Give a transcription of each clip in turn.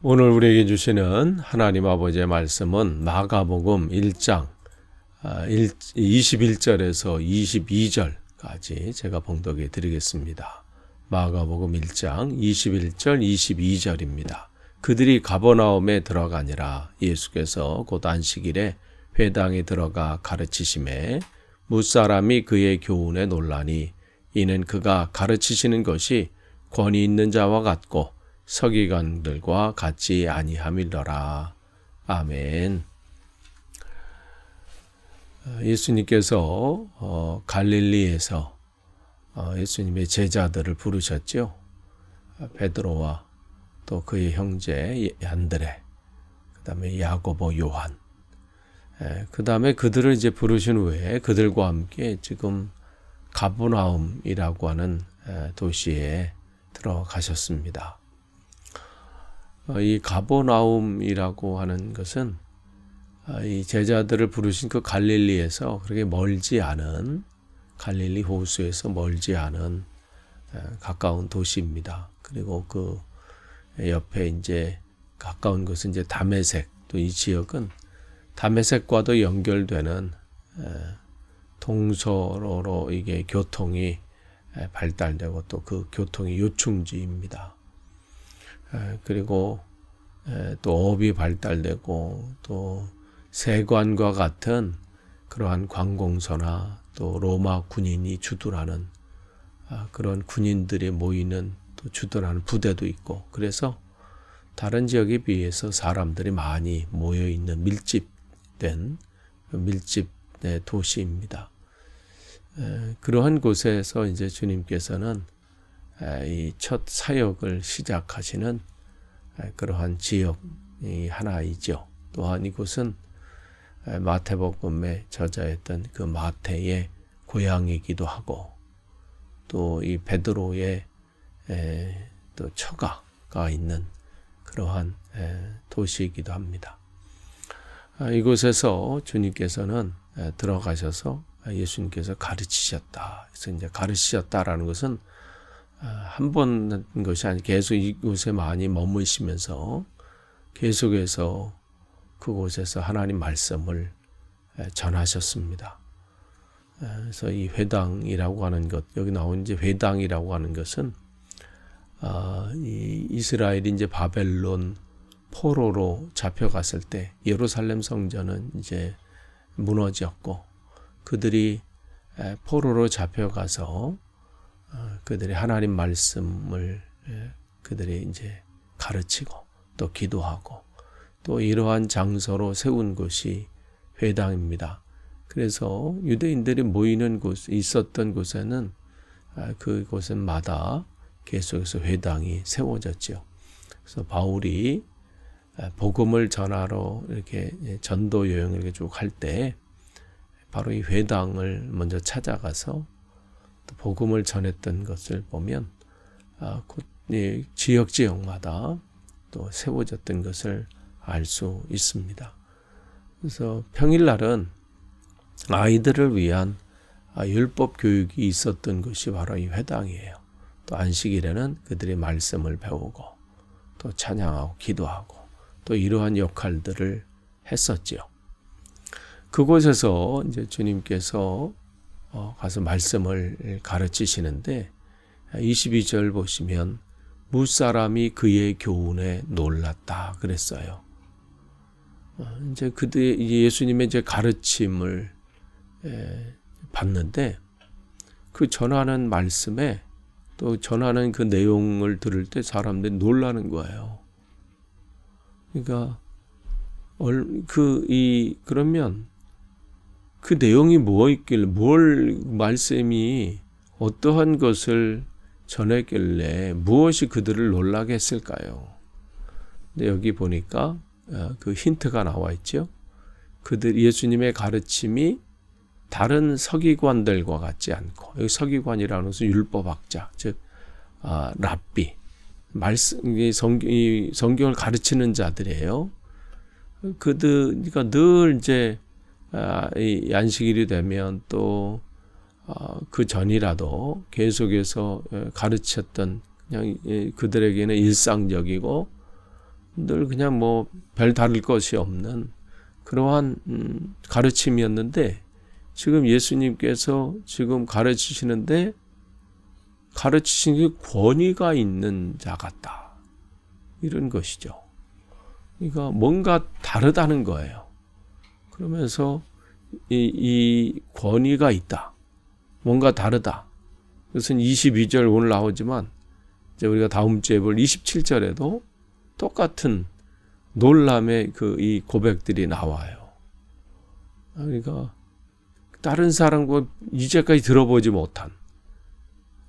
오늘 우리에게 주시는 하나님 아버지의 말씀은 마가복음 1장 21절에서 22절까지 제가 봉독해 드리겠습니다. 마가복음 1장 21절 22절입니다. 그들이 가버나움에 들어가니라. 예수께서 곧 안식일에 회당에 들어가 가르치심에 무사람이 그의 교훈에 놀라니 이는 그가 가르치시는 것이 권위 있는 자와 같고 서기관들과 같지 아니함이더라. 아멘. 예수님께서 갈릴리에서 예수님의 제자들을 부르셨죠. 베드로와 또 그의 형제 안드레, 그 다음에 야고보, 요한. 그 다음에 그들을 이제 부르신 후에 그들과 함께 지금 가버나움이라고 하는 도시에 들어가셨습니다. 이 가버나움이라고 하는 것은 이 제자들을 부르신 그 갈릴리에서 그렇게 멀지 않은, 갈릴리 호수에서 멀지 않은 가까운 도시입니다. 그리고 그 옆에 이제 가까운 곳은 이제 다메섹, 또 이 지역은 다메섹과도 연결되는 동서로로 이게 교통이 발달되고 또 그 교통이 요충지입니다. 그리고 또 업이 발달되고 또 세관과 같은 그러한 관공서나 또 로마 군인이 주둔하는 그런 군인들이 모이는 또 주둔하는 부대도 있고, 그래서 다른 지역에 비해서 사람들이 많이 모여 있는 밀집된 도시입니다. 그러한 곳에서 이제 주님께서는 이 첫 사역을 시작하시는 그러한 지역이 하나이죠. 또한 이곳은 마태복음에 저자였던 그 마태의 고향이기도 하고, 또 이 베드로의 또 처가가 있는 그러한 도시이기도 합니다. 이곳에서 주님께서는 들어가셔서 예수님께서 가르치셨다. 그래서 이제 가르치셨다라는 것은 한 번 한 것이 아니고 계속 이곳에 많이 머무시면서 계속해서 그곳에서 하나님 말씀을 전하셨습니다. 그래서 이 회당이라고 하는 것, 여기 나온 이제 회당이라고 하는 것은 이 이스라엘이 이제 바벨론 포로로 잡혀갔을 때 예루살렘 성전은 이제 무너졌고, 그들이 포로로 잡혀가서 그들이 하나님 말씀을 그들이 이제 가르치고 또 기도하고 또 이러한 장소로 세운 곳이 회당입니다. 그래서 유대인들이 모이는 곳, 있었던 곳에는 그곳마다 계속해서 회당이 세워졌죠. 그래서 바울이 복음을 전하러 이렇게 전도 여행을 이렇게 쭉 할 때 바로 이 회당을 먼저 찾아가서 또 복음을 전했던 것을 보면 지역마다 또 세워졌던 것을 알 수 있습니다. 그래서 평일날은 아이들을 위한 율법 교육이 있었던 것이 바로 이 회당이에요. 또 안식일에는 그들이 말씀을 배우고 또 찬양하고 기도하고 또 이러한 역할들을 했었지요. 그곳에서 이제 주님께서 가서 말씀을 가르치시는데 22절 보시면 무사람이 그의 교훈에 놀랐다 그랬어요. 이제 예수님의 이제 가르침을 받는데 그 전하는 말씀에 또 전하는 그 내용을 들을 때 사람들이 놀라는 거예요. 그러니까 그러면 그 내용이 무엇이길래, 말씀이 어떠한 것을 전했길래 무엇이 그들을 놀라게 했을까요? 근데 여기 보니까 그 힌트가 나와 있죠. 예수님의 가르침이 다른 서기관들과 같지 않고, 여기 서기관이라는 것은 율법학자, 즉 랍비, 성경을 가르치는 자들이에요. 그러니까 늘 이제 이 안식일이 되면 또 그 전이라도 계속해서 가르쳤던, 그냥 그들에게는 일상적이고 늘 그냥 뭐 별 다를 것이 없는 그러한 가르침이었는데 지금 예수님께서 지금 가르치시는데 가르치시는 게 권위가 있는 자 같다. 이런 것이죠. 그러니까 뭔가 다르다는 거예요. 그러면서 이 권위가 있다. 뭔가 다르다. 그것은 22절 오늘 나오지만 이제 우리가 다음 주에 볼 27절에도 똑같은 놀람의 이 고백들이 나와요. 그러니까 다른 사람과 이제까지 들어보지 못한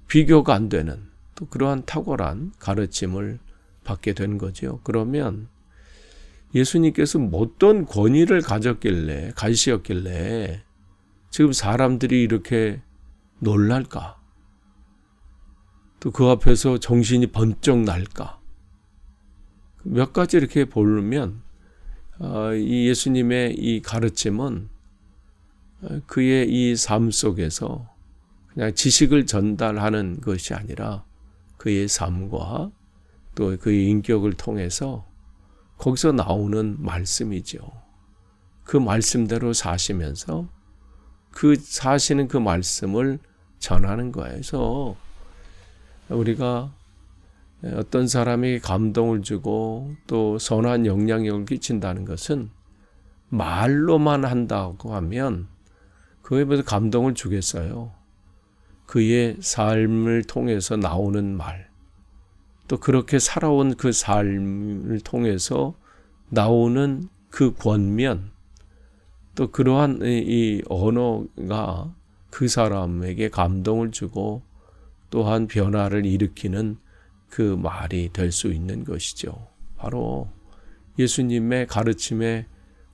비교가 안 되는 또 그러한 탁월한 가르침을 받게 된 거죠. 그러면 예수님께서 어떤 권위를 가지셨길래 지금 사람들이 이렇게 놀랄까? 또 그 앞에서 정신이 번쩍 날까? 몇 가지 이렇게 보면 이 예수님의 이 가르침은 그의 이 삶 속에서 그냥 지식을 전달하는 것이 아니라 그의 삶과 또 그의 인격을 통해서 거기서 나오는 말씀이죠. 그 말씀대로 사시면서 그 사시는 그 말씀을 전하는 거예요. 그래서 우리가 어떤 사람이 감동을 주고 또 선한 영향력을 끼친다는 것은 말로만 한다고 하면 그에 비해서 감동을 주겠어요. 그의 삶을 통해서 나오는 말, 또 그렇게 살아온 그 삶을 통해서 나오는 그 권면, 또 그러한 이 언어가 그 사람에게 감동을 주고 또한 변화를 일으키는 그 말이 될 수 있는 것이죠. 바로 예수님의 가르침의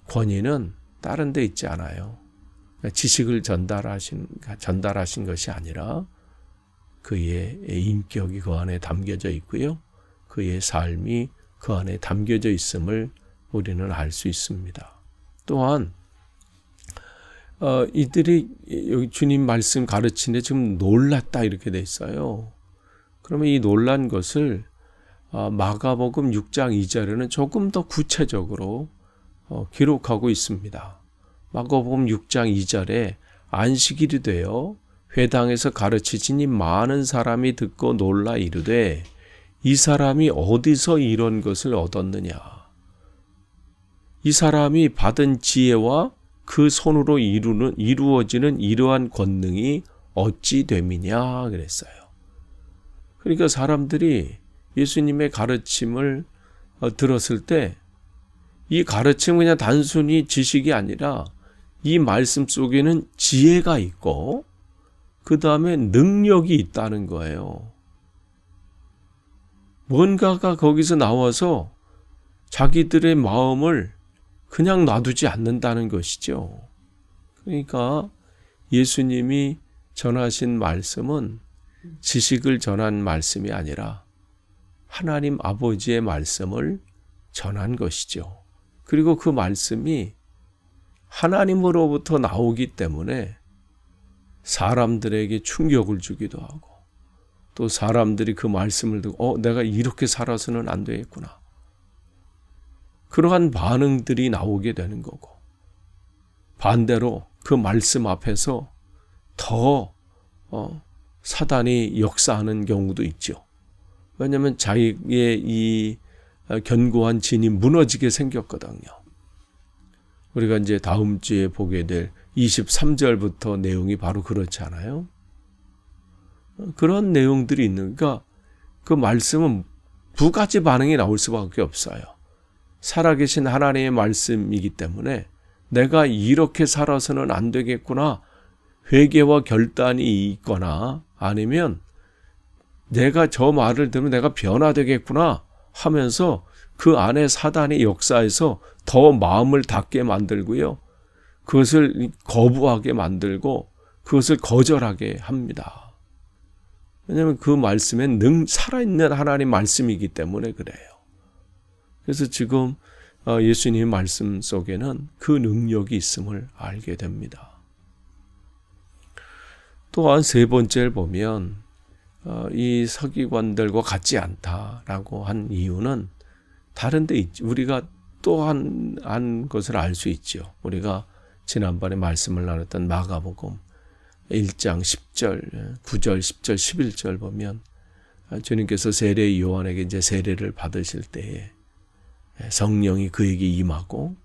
권위는 다른 데 있지 않아요. 지식을 전달하신 것이 아니라 그의 인격이 그 안에 담겨져 있고요. 그의 삶이 그 안에 담겨져 있음을 우리는 알 수 있습니다. 또한 이들이 여기 주님 말씀 가르치는데 지금 놀랐다 이렇게 돼 있어요. 그러면 이 놀란 것을 마가복음 6장 2절에는 조금 더 구체적으로 기록하고 있습니다. 마가복음 6장 2절에 안식일이 되어 회당에서 가르치시니 많은 사람이 듣고 놀라 이르되 이 사람이 어디서 이런 것을 얻었느냐. 이 사람이 받은 지혜와 그 손으로 이루어지는 이러한 권능이 어찌 됨이냐 그랬어요. 그러니까 사람들이 예수님의 가르침을 들었을 때 이 가르침은 그냥 단순히 지식이 아니라 이 말씀 속에는 지혜가 있고 그 다음에 능력이 있다는 거예요. 뭔가가 거기서 나와서 자기들의 마음을 그냥 놔두지 않는다는 것이죠. 그러니까 예수님이 전하신 말씀은 지식을 전한 말씀이 아니라 하나님 아버지의 말씀을 전한 것이죠. 그리고 그 말씀이 하나님으로부터 나오기 때문에 사람들에게 충격을 주기도 하고 또 사람들이 그 말씀을 듣고 내가 이렇게 살아서는 안 되겠구나. 그러한 반응들이 나오게 되는 거고 반대로 그 말씀 앞에서 더 사단이 역사하는 경우도 있죠. 왜냐하면 자기의 이 견고한 진이 무너지게 생겼거든요. 우리가 이제 다음 주에 보게 될 23절부터 내용이 바로 그렇지 않아요? 그런 내용들이 있으니까 그 말씀은 두 가지 반응이 나올 수밖에 없어요. 살아계신 하나님의 말씀이기 때문에 내가 이렇게 살아서는 안 되겠구나. 회개와 결단이 있거나 아니면 내가 저 말을 들으면 내가 변화되겠구나 하면서 그 안에 사단의 역사에서 더 마음을 닫게 만들고요. 그것을 거부하게 만들고 그것을 거절하게 합니다. 왜냐하면 그 말씀엔 살아있는 하나님 말씀이기 때문에 그래요. 그래서 지금 예수님 말씀 속에는 그 능력이 있음을 알게 됩니다. 또한 세 번째를 보면 이 서기관들과 같지 않다라고 한 이유는 다른 데 있지. 우리가 한 것을 알 수 있죠. 우리가 지난번에 말씀을 나눴던 마가복음 1장 10절, 9절, 10절, 11절 보면 주님께서 세례 요한에게 이제 세례를 받으실 때에 성령이 그에게 임하고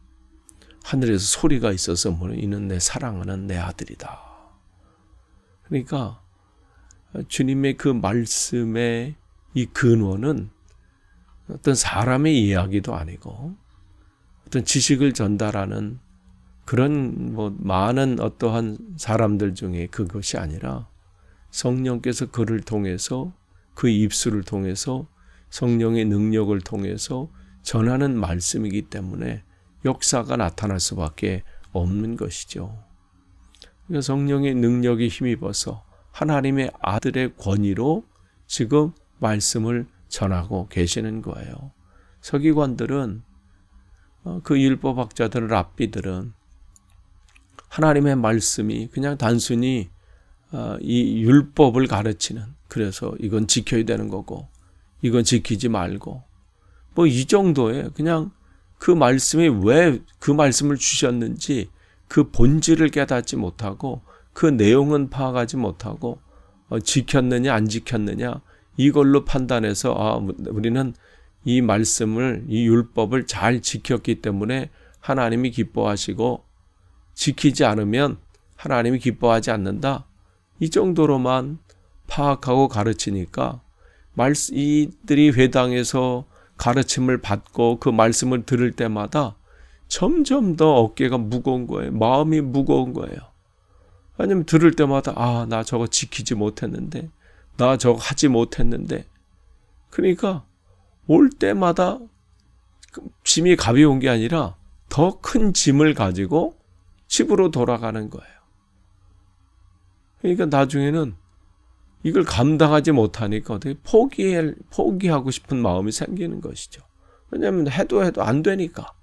하늘에서 소리가 있어서 이는 내 사랑하는 내 아들이다. 그러니까 주님의 그 말씀의 이 근원은 어떤 사람의 이야기도 아니고 어떤 지식을 전달하는 그런 많은 어떠한 사람들 중에 그것이 아니라 성령께서 그를 통해서 그 입술을 통해서 성령의 능력을 통해서 전하는 말씀이기 때문에 역사가 나타날 수밖에 없는 것이죠. 그러니까 성령의 능력에 힘입어서 하나님의 아들의 권위로 지금 말씀을 전하고 계시는 거예요. 서기관들은 그 율법학자들, 랍비들은 하나님의 말씀이 그냥 단순히 이 율법을 가르치는, 그래서 이건 지켜야 되는 거고 이건 지키지 말고 이 정도의 그냥 그 말씀이 왜 그 말씀을 주셨는지 그 본질을 깨닫지 못하고 그 내용은 파악하지 못하고 지켰느냐 안 지켰느냐 이걸로 판단해서 우리는 이 말씀을, 이 율법을 잘 지켰기 때문에 하나님이 기뻐하시고 지키지 않으면 하나님이 기뻐하지 않는다. 이 정도로만 파악하고 가르치니까 이들이 회당에서 가르침을 받고 그 말씀을 들을 때마다 점점 더 어깨가 무거운 거예요. 마음이 무거운 거예요. 왜냐면 들을 때마다 나 저거 지키지 못했는데, 나 저거 하지 못했는데. 그러니까 올 때마다 짐이 가벼운 게 아니라 더 큰 짐을 가지고 집으로 돌아가는 거예요. 그러니까 나중에는 이걸 감당하지 못하니까 어떻게 포기하고 싶은 마음이 생기는 것이죠. 왜냐하면 해도 안 되니까.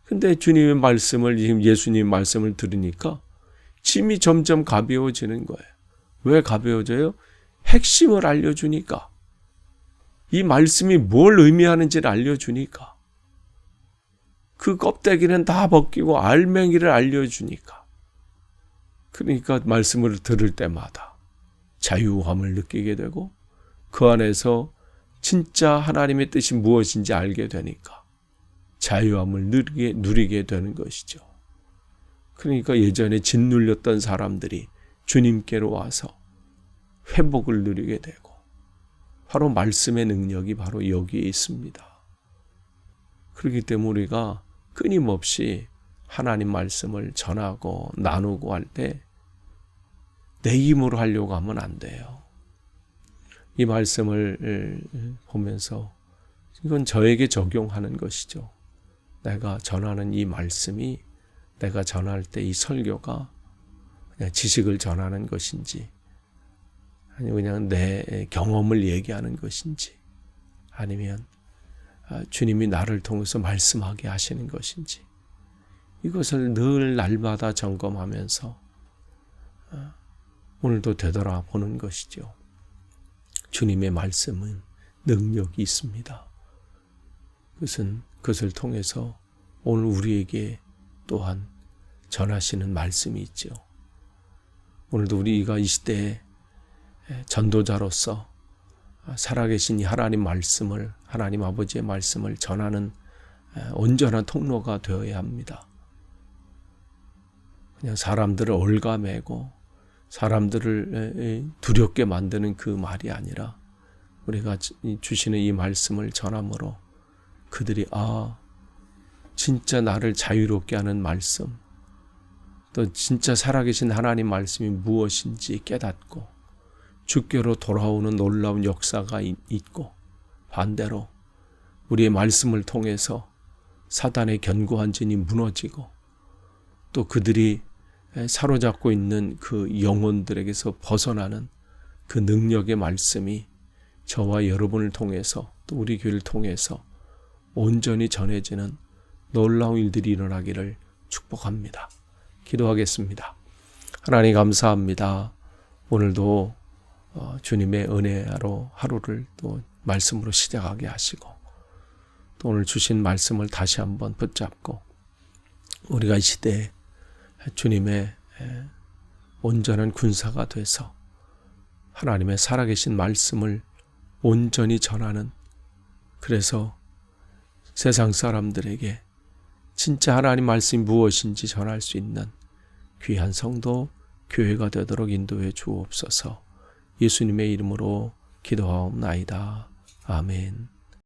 근데 주님의 말씀을, 지금 예수님 말씀을 들으니까 짐이 점점 가벼워지는 거예요. 왜 가벼워져요? 핵심을 알려주니까. 이 말씀이 뭘 의미하는지를 알려주니까. 그 껍데기는 다 벗기고 알맹이를 알려주니까. 그러니까 말씀을 들을 때마다 자유함을 느끼게 되고 그 안에서 진짜 하나님의 뜻이 무엇인지 알게 되니까 자유함을 누리게 되는 것이죠. 그러니까 예전에 짓눌렸던 사람들이 주님께로 와서 회복을 누리게 되고 바로 말씀의 능력이 바로 여기에 있습니다. 그렇기 때문에 우리가 끊임없이 하나님 말씀을 전하고 나누고 할 때 내 힘으로 하려고 하면 안 돼요. 이 말씀을 보면서 이건 저에게 적용하는 것이죠. 내가 전하는 이 말씀이 내가 전할 때 이 설교가 그냥 지식을 전하는 것인지 아니면 그냥 내 경험을 얘기하는 것인지 아니면 주님이 나를 통해서 말씀하게 하시는 것인지 이것을 늘 날마다 점검하면서 오늘도 되돌아보는 것이죠. 주님의 말씀은 능력이 있습니다. 그것을 통해서 오늘 우리에게 또한 전하시는 말씀이 있죠. 오늘도 우리가 이 시대에 전도자로서 살아계신 이 하나님 말씀을, 하나님 아버지의 말씀을 전하는 온전한 통로가 되어야 합니다. 그냥 사람들을 올가매고 사람들을 두렵게 만드는 그 말이 아니라 우리가 주시는 이 말씀을 전함으로 그들이 진짜 나를 자유롭게 하는 말씀, 또 진짜 살아계신 하나님 말씀이 무엇인지 깨닫고 주께로 돌아오는 놀라운 역사가 있고 반대로 우리의 말씀을 통해서 사단의 견고한 진이 무너지고 또 그들이 사로잡고 있는 그 영혼들에게서 벗어나는 그 능력의 말씀이 저와 여러분을 통해서 또 우리 교회를 통해서 온전히 전해지는 놀라운 일들이 일어나기를 축복합니다. 기도하겠습니다. 하나님 감사합니다. 오늘도 주님의 은혜로 하루를 또 말씀으로 시작하게 하시고 또 오늘 주신 말씀을 다시 한번 붙잡고 우리가 이 시대에 주님의 온전한 군사가 돼서 하나님의 살아계신 말씀을 온전히 전하는, 그래서 세상 사람들에게 진짜 하나님 말씀이 무엇인지 전할 수 있는 귀한 성도, 교회가 되도록 인도해 주옵소서. 예수님의 이름으로 기도하옵나이다. 아멘.